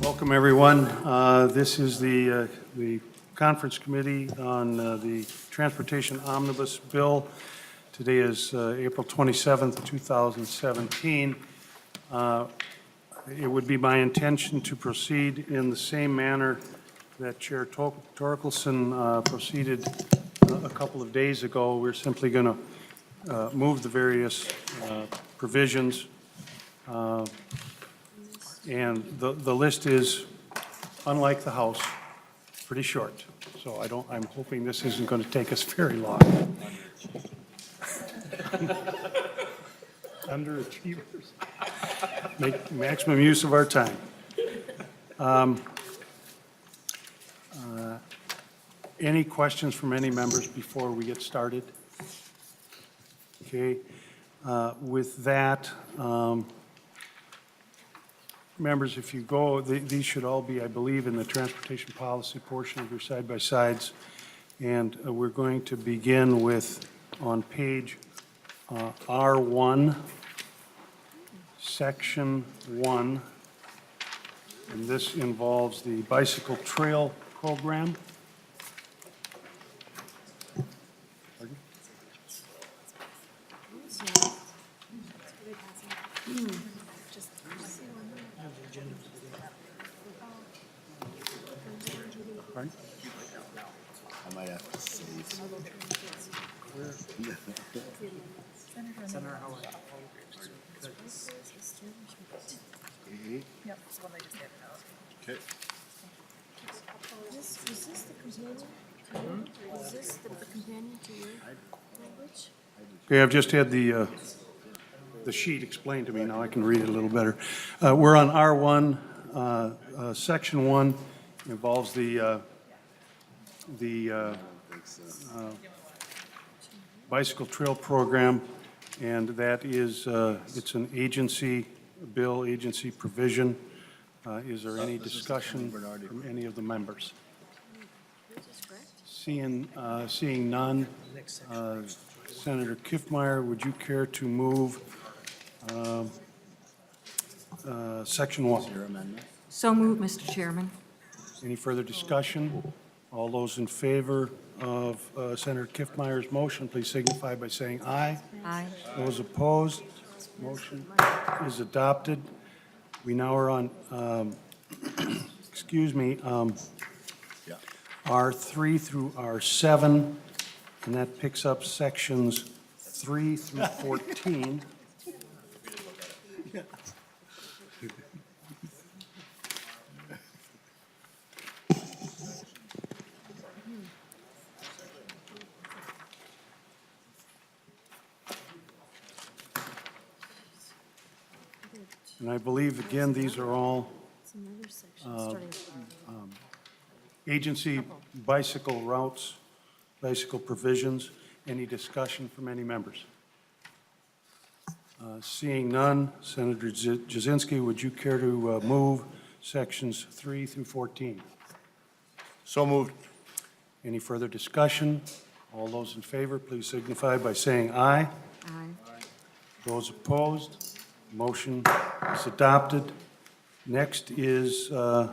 Welcome, everyone. This is the Conference Committee on the Transportation Omnibus Bill. Today is April 27th, 2017. It would be my intention to proceed in the same manner that Chair Torkelson proceeded a couple of days ago. We're simply going to move the various provisions. And the list is, unlike the House, pretty short. So I'm hoping this isn't going to take us very long. Underachievers. Make maximum use of our time. Any questions from any members before we get started? Okay. With that, members, if you go, these should all be, I believe, in the transportation policy portion of your side-by-sides. And we're going to begin with, on page R1, section 1. And this involves the bicycle trail program. Pardon? Pardon? I might have to save. Senator Howard. Yep, it's the one they just handed out. Okay. Is this the companion? Is this the companion to your language? Okay, I've just had the sheet explained to me. Now I can read it a little better. We're on R1, section 1 involves the bicycle trail program, and that is it's an agency bill, agency provision. Is there any discussion from any of the members? Seeing none, Senator Kiffmeyer, would you care to move section 1? So moved, Mr. Chairman. Any further discussion? All those in favor of Senator Kiffmeyer's motion, please signify by saying aye. Aye. Those opposed, motion is adopted. We now are on, excuse me, R3 through R7, and that picks up sections 3 through 14. And I believe, again, these are all It's another section starting agency bicycle routes, bicycle provisions. Any discussion from any members? Seeing none, Senator Jasinski, would you care to move sections 3 through 14? So moved. Any further discussion? All those in favor, please signify by saying aye. Aye. Those opposed, motion is adopted. Next is on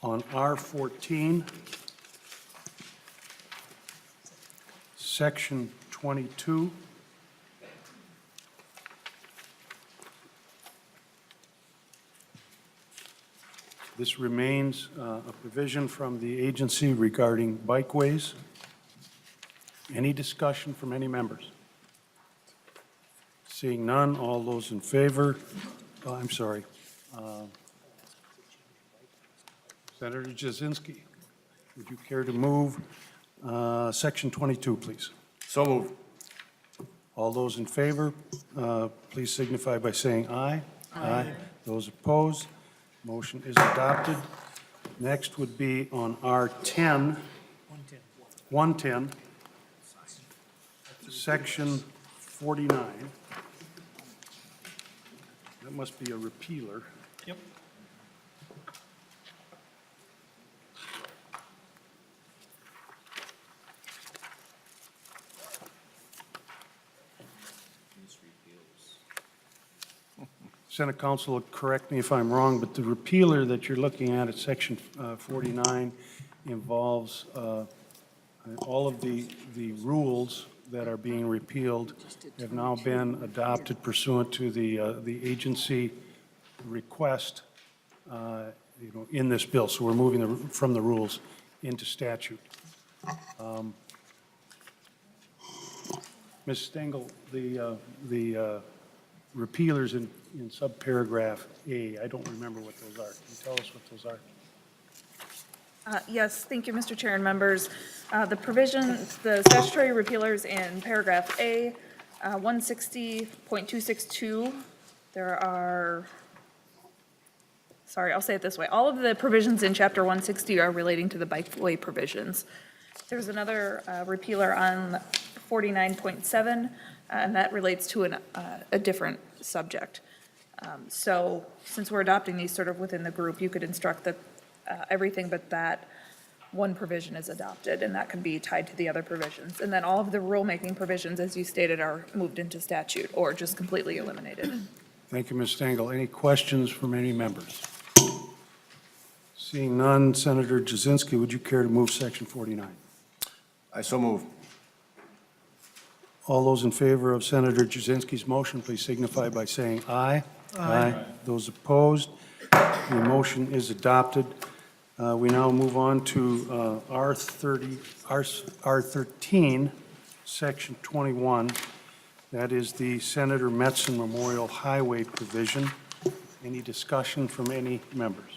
R14, section 22. This remains a provision from the agency regarding bikeways. Any discussion from any members? Seeing none, all those in favor, I'm sorry. Senator Jasinski, would you care to move section 22, please? So moved. All those in favor, please signify by saying aye. Aye. Those opposed, motion is adopted. Next would be on R10, 110, section 49. That must be a repealer. Yep. Senate Council, correct me if I'm wrong, but the repealer that you're looking at Section 49 involves all of the rules that are being repealed have now been adopted pursuant to the agency request, in this bill. So we're moving from the rules into statute. Ms. Stengel, the repealers in subparagraph A, I don't remember what those are. Can you tell us what those are? Yes, thank you, Mr. Chair and members. The provisions, the statutory repealers in paragraph A, 160.262, there are, sorry, I'll say it this way. All of the provisions in Chapter 160 are relating to the bikeway provisions. There's another repealer on 49.7, and that relates to a different subject. So since we're adopting these sort of within the group, you could instruct that everything but that one provision is adopted, and that can be tied to the other provisions. And then all of the rulemaking provisions, as you stated, are moved into statute or just completely eliminated. Thank you, Ms. Stengel. Any questions from any members? Seeing none, Senator Jasinski, would you care to move Section 49? I so move. All those in favor of Senator Jasinski's motion, please signify by saying aye. Aye. Those opposed, the motion is adopted. We now move on to R13, Section 21. That is the Senator Metzen Memorial Highway provision. Any discussion from any members?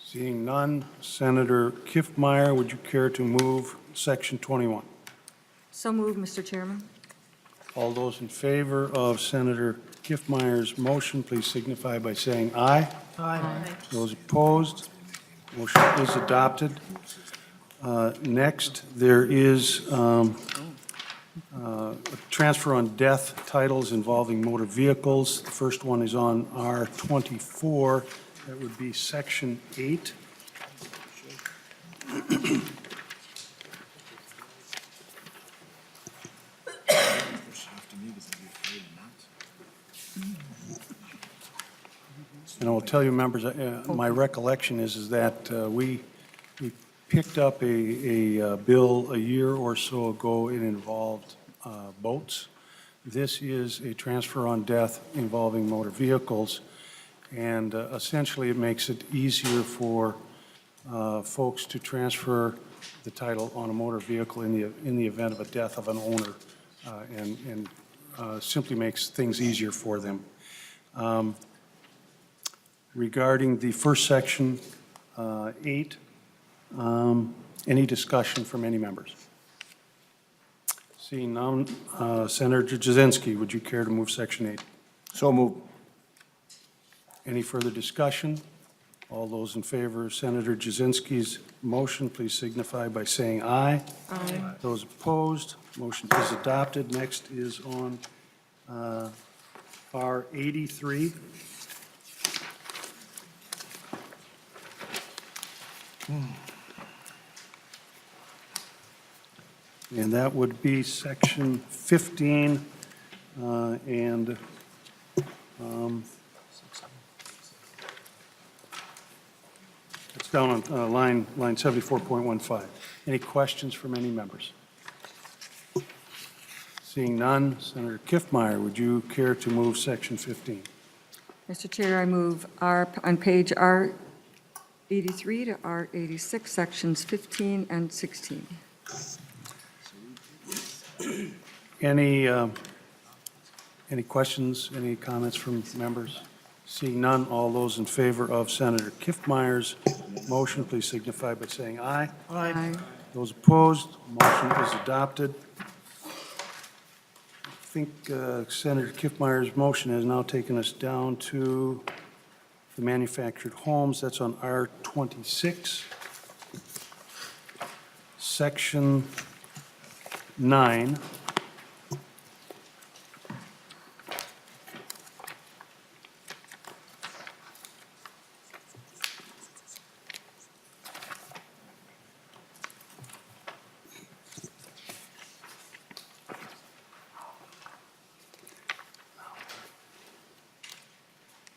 Seeing none, Senator Kiffmeyer, would you care to move Section 21? So moved, Mr. Chairman. All those in favor of Senator Kiffmeyer's motion, please signify by saying aye. Aye. Those opposed, motion is adopted. Next, there is a transfer on death titles involving motor vehicles. The first one is on R24. That would be Section 8. And I will tell you, members, my recollection is that we picked up a bill a year or so ago. It involved boats. This is a transfer on death involving motor vehicles, and essentially it makes it easier for folks to transfer the title on a motor vehicle in the event of a death of an owner, and simply makes things easier for them. Regarding the first section, 8, any discussion from any members? Seeing none, Senator Jasinski, would you care to move Section 8? So move. Any further discussion? All those in favor of Senator Jasinski's motion, please signify by saying aye. Aye. Those opposed, motion is adopted. Next is on R83. And that would be Section 15, and it's down on line 74.15. Any questions from any members? Seeing none, Senator Kiffmeyer, would you care to move Section 15? Mr. Chair, I move on page R83 to R86, sections 15 and 16. Any questions, any comments from members? Seeing none, all those in favor of Senator Kiffmeyer's motion, please signify by saying aye. Aye. Those opposed, motion is adopted. I think Senator Kiffmeyer's motion has now taken us down to the manufactured homes. That's on R26, Section 9.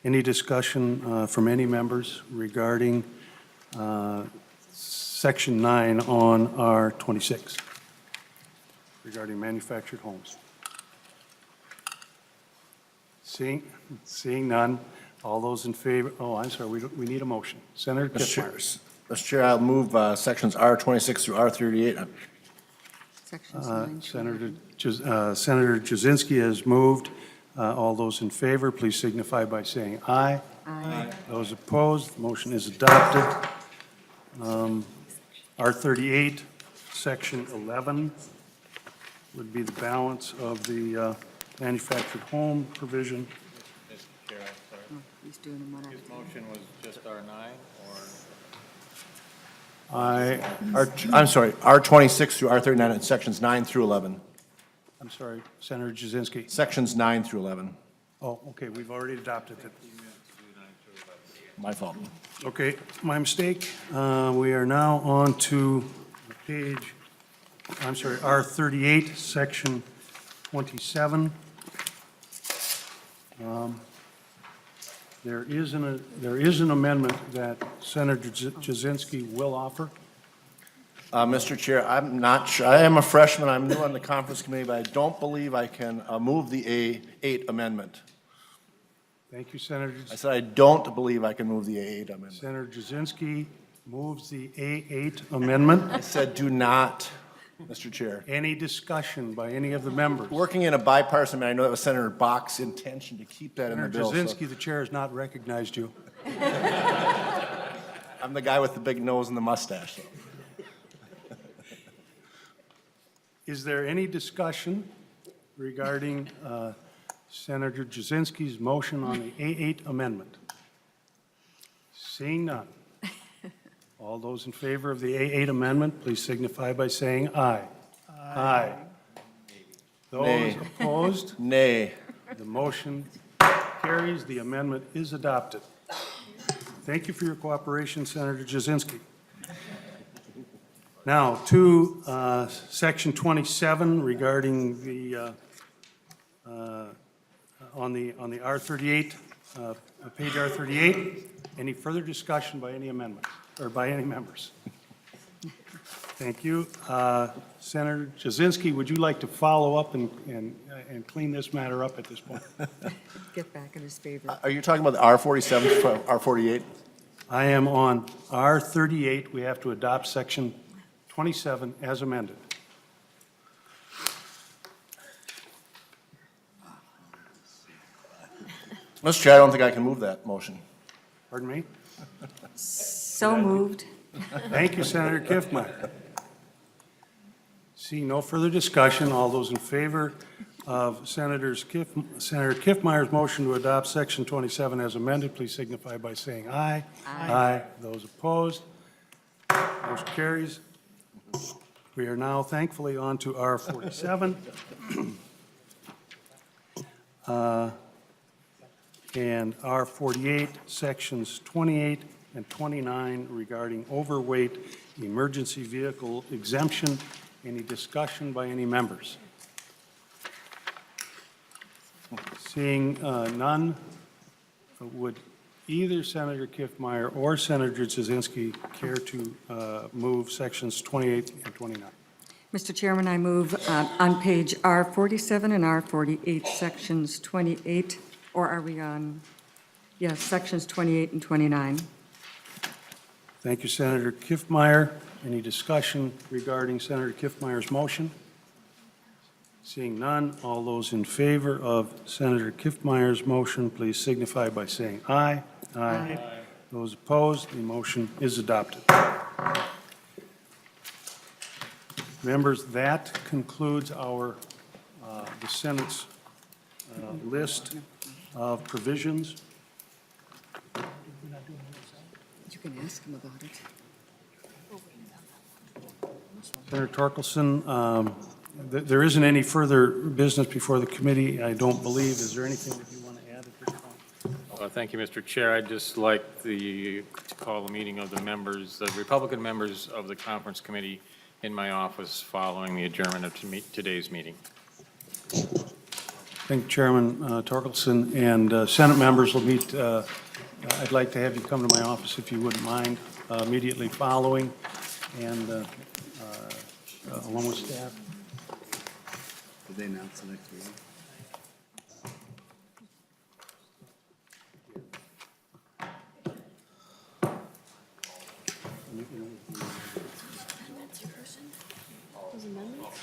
Any discussion from any members regarding Section 9 on R26, regarding manufactured homes? Seeing none, all those in favor, oh, I'm sorry, we need a motion. Senator Mr. Chair, Kiffmeyer. Mr. Chair, I'll move sections R26 through R38. Sections 9 Senator Jazinski has moved. All those in favor, please signify by saying aye. Aye. Those opposed, the motion is adopted. R38, Section 11 would be the balance of the manufactured home provision. Mr. Chair, I'm sorry. Oh, he's doing them one at a His time. motion was just R9, or? I'm sorry, R26 through R39, and sections 9 through 11. I'm sorry, Senator Jazinski. Sections 9 through 11. Oh, okay, we've already adopted it. My fault. Okay, my mistake. We are now on to page, I'm sorry, R38, Section 27. There is an amendment that Senator Jazinski will offer. Mr. Chair, I'm not sure, I am a freshman, I'm new on the conference committee, but I don't believe I can move the A8 amendment. Thank you, Senator. I said I don't believe I can move the A8 amendment. Senator Jazinski moves the A8 amendment. I said do not, Mr. Chair. Any discussion by any of the members? Working in a bipartisan, I know that was Senator Bach's intention to keep that in the Senator bill. So Jazinski, the chair has not recognized you. I'm the guy with the big nose and the mustache. So. Is there any discussion regarding Senator Jazinski's motion on the A8 amendment? Seeing none. All those in favor of the A8 amendment, please signify by saying aye. Aye. Those Nay. opposed, Nay. the motion carries. The amendment is adopted. Thank you for your cooperation, Senator Jazinski. Now, to Section 27 regarding the, on the R38, page R38. Any further discussion by any amendment, or by any members? Thank you. Senator Jazinski, would you like to follow up and clean this matter up at this point? Get back in his favor. Are you talking about the R47 from R48? I am on R38. We have to adopt Section 27 as amended. Mr. Chair, I don't think I can move that motion. Pardon me? So moved. Thank you, Senator Kiffmeyer. See no further discussion. All those in favor of Senator Kiffmeyer's motion to adopt Section 27 as amended, please signify by saying aye. Aye. Those opposed, motion carries. We are now thankfully on to R47. And R48, Sections 28 and 29 regarding overweight emergency vehicle exemption. Any discussion by any members? Seeing none, would either Senator Kiffmeyer or Senator Jazinski care to move Sections 28 and 29? Mr. Chairman, I move on page R47 and R48, sections 28, or are we on, yes, sections 28 and 29. Thank you, Senator Kiffmeyer. Any discussion regarding Senator Kiffmeyer's motion? Seeing none, all those in favor of Senator Kiffmeyer's motion, please signify by saying aye. Aye. Those opposed, the motion is adopted. Members, that concludes our, the Senate's list of provisions. You can ask him about it. Senator Torkelson, there isn't any further business before the committee, I don't believe. Is there anything that you want to add at this point? Thank you, Mr. Chair. I'd just like to call the meeting of the members, the Republican members of the conference committee in my office following the adjournment of today's meeting. Thank you, Chairman Torkelson, and Senate members will meet. I'd like to have you come to my office if you wouldn't mind, immediately following, and along with staff. Did they announce the next meeting? That's your person? Those amendments?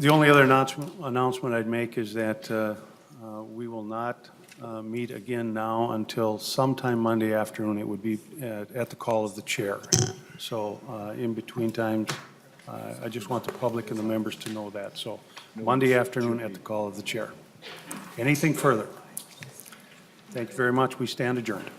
The only other announcement I'd make is that we will not meet again now until sometime Monday afternoon. It would be at the call of the chair. So in between times, I just want the public and the members to know that. So Monday afternoon at the call of the chair. Anything further? Thank you very much. We stand adjourned.